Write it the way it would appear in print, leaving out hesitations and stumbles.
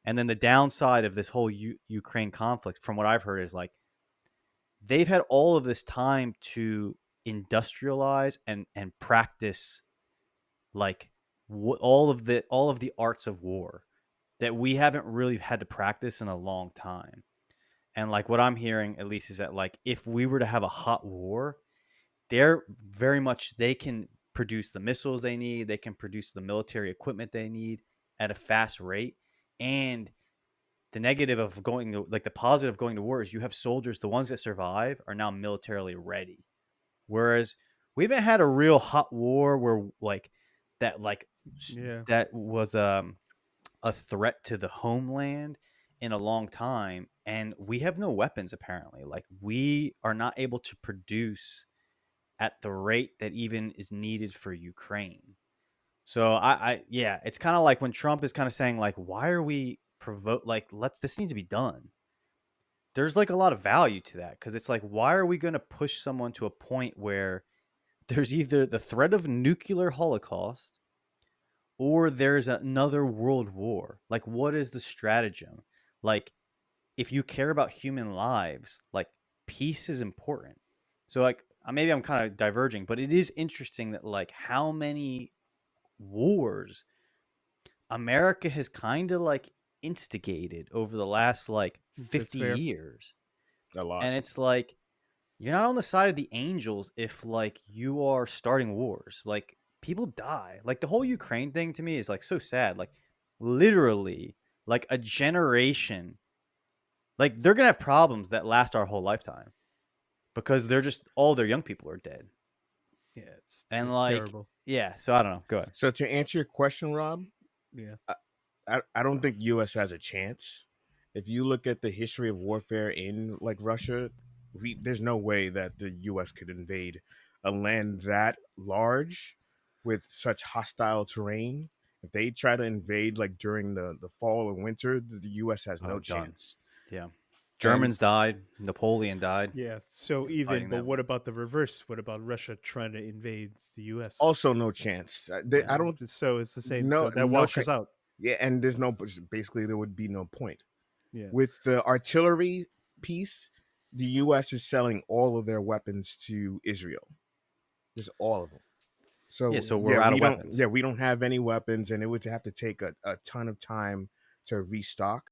And then the downside of this whole Ukraine conflict, from what I've heard, is like they've had all of this time to industrialize and practice like all of the arts of war that we haven't really had to practice in a long time. And like what I'm hearing at least is that like if we were to have a hot war, they're very much they can produce the missiles they need, they can produce the military equipment they need at a fast rate. And the negative of going to, like the positive of going to war is you have soldiers, the ones that survive are now militarily ready. Whereas we haven't had a real hot war where that like Yeah. that was a threat to the homeland in a long time, and we have no weapons apparently. Like we are not able to produce at the rate that even is needed for Ukraine. So I yeah, it's kind of like when Trump is kind of saying like, why are we provoke like let's this needs to be done. There's like a lot of value to that because it's like, why are we going to push someone to a point where there's either the threat of nuclear holocaust or there's another world war? Like, what is the stratagem? Like, if you care about human lives, like peace is important. So like maybe I'm kind of diverging, but it is interesting that like how many wars America has kind of like instigated over the last like That's 50 fair. years. A lot. And it's like you're not on the side of the angels if like you are starting wars. Like people die. Like the whole Ukraine thing to me is like so sad. Like literally like a generation, like they're going to have problems that last our whole lifetime because they're just all their young people are dead. Yeah, it's And like terrible. yeah, so I don't know. Go ahead. So to answer your question, Rob, Yeah. I, I don't think U.S. has a chance. If you look at the history of warfare in like Russia, there's no way that the U.S. could invade a land that large with such hostile terrain. If they try to invade like during the fall or winter, the U.S. has Oh, no done. chance. Yeah. And Germans died, Napoleon died Yeah. So even, fighting but that what war. about the reverse? What about Russia trying to invade the U.S.? also no chance. I don't So it's the same. So no that no washes out. yeah, and there's no basically there would be no point. Yeah. With the artillery piece, the U.S. is selling all of their weapons to Israel, just all of them. Yeah, So so Yeah. we're out of yeah, weapons. we don't have any weapons, and it would have to take a ton of time to restock.